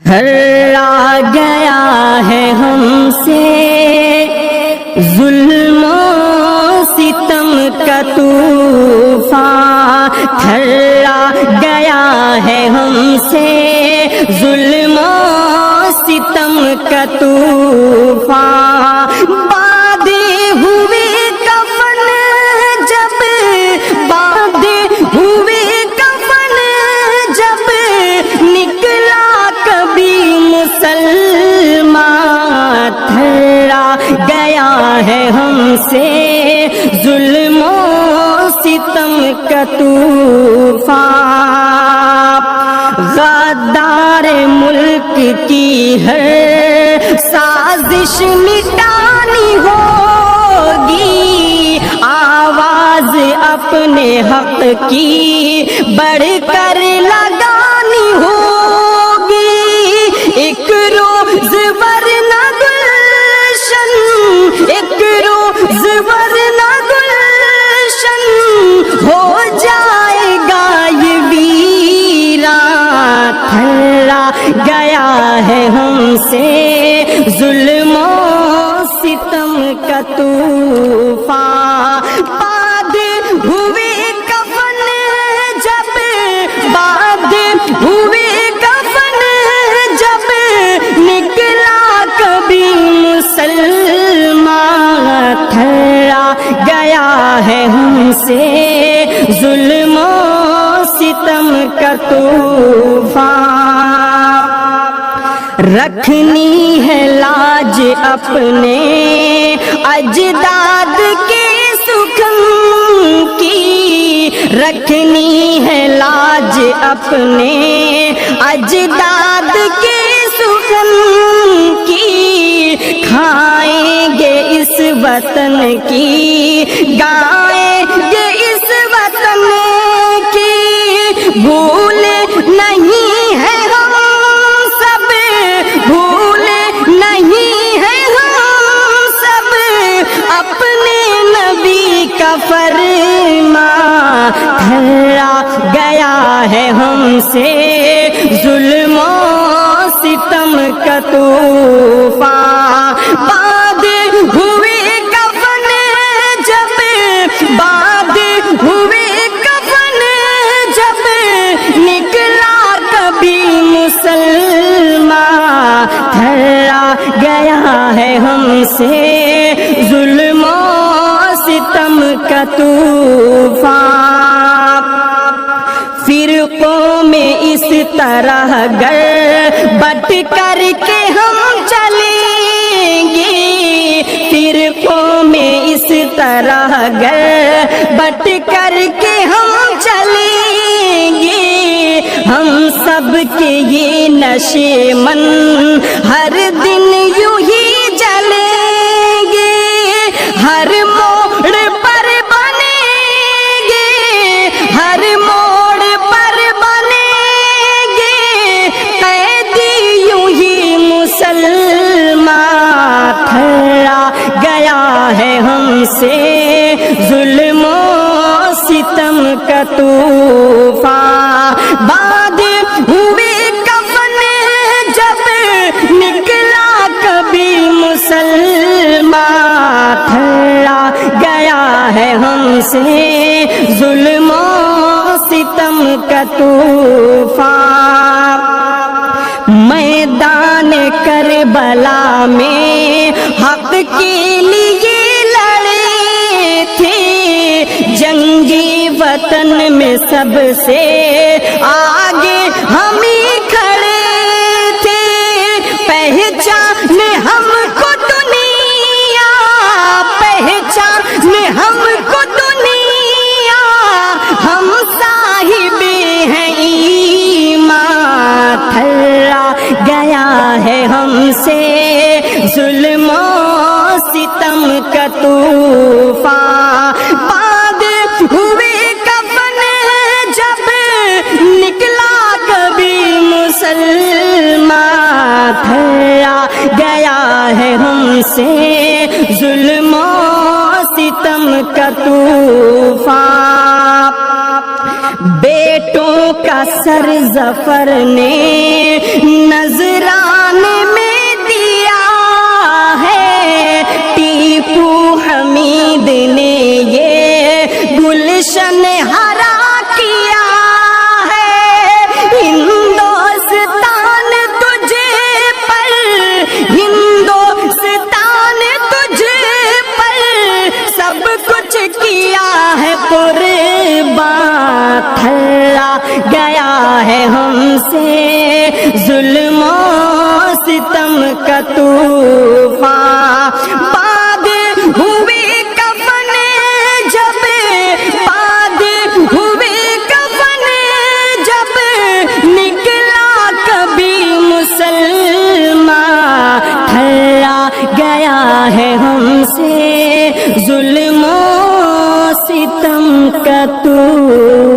تھرا گیا ہے ہم سے ظلم و ستم کا طوفان، تھرا گیا ہے ہم سے ظلم و ستم کا طوفان، باندھے ہوئے کفن جب، باندھے ہوئے کفن جب نکلا کبھی مسلمان، تھرا گیا ہے ہم سے ظلم و ستم کا طوفان، غدار ملک کی ہر سازش مٹانی ہوگی، آواز اپنے حق کی بڑھ کر لگانی ہوگی، ایک روز ورنہ گلشن، ایک روز ورنہ گلشن ہو جائے گا یہ ویران، تھرا گیا ہے ہم سے ظلم و ستم کا طوفان، باندھے ہوئے کفن جب، باندھے ہوئے کفن جب نکلا کبھی مسلمان، تھرا گیا ہے ہم سے ظلم و ستم کا طوفان، رکھنی ہے لاج اپنے اجداد کے سخن کی، رکھنی ہے لاج اپنے اجداد کے سخن کی، کھائیں گے اس وطن کی، گائیں گے اس وطن کی، بھول نہیں ہے ہم سب، بھول نہیں ہے ہم سب اپنے نبی کا فرمان، تھرا گیا ہے ہم سے ظلم و ستم کا طوفان، باندھے ہوئے کفن جب، باندھے ہوئے کفن جب نکلا کبھی مسلمان، تھرا گیا ہے ہم سے ظلم و ستم کا طوفان، فرقوں میں اس طرح گر بٹ کر کے ہم چلیں گے، فرقوں میں اس طرح گر بٹ کر کے ہم چلیں گے، ہم سب کے یہ نشے من ہر دن یوں ہی جلیں گے، ہر موڑ پر بنیں گے، ہر موڑ پر بنیں گے قیدی یوں ہی مسلمان، تھرا گیا ہے ہم سے ظلم و ستم کا طوفان، باندھے ہوئے کفن جب نکلا کبھی مسلمان، تھرا گیا ہے ہم سے ظلم و ستم کا طوفان، میدان کربلا میں حق کے لیے لڑے تھے، جنگی وطن میں سب سے آگے ہم ہی کھڑے تھے، پہچان ہم کو دنیا، پہچان ہم کو دنیا، ہم صاحب ہیں ایمان، تھرا گیا ہے ہم سے ظلم و ستم کا طوفان، باندھے ہوئے کفن جب نکلا کبھی مسلمان، تھرا گیا ہے ہم سے ظلم و ستم کا طوفان، بیٹوں کا سر ظفر نے نذرانے میں دیا ہے، ٹیپو حمید نے یہ گلشن ہرا کیا ہے، ہندوستان تجھ پر، ہندوستان تجھ پر سب کچھ کیا ہے قربان، تھلا گیا ہے ہم سے ظلم و ستم کا طوفان، باد ہوئے کفن جب، باد ہوئے کفن جب نکلا کبھی مسلمان، تھلا گیا ہے ہم سے ظلم و ستم کا طوفان۔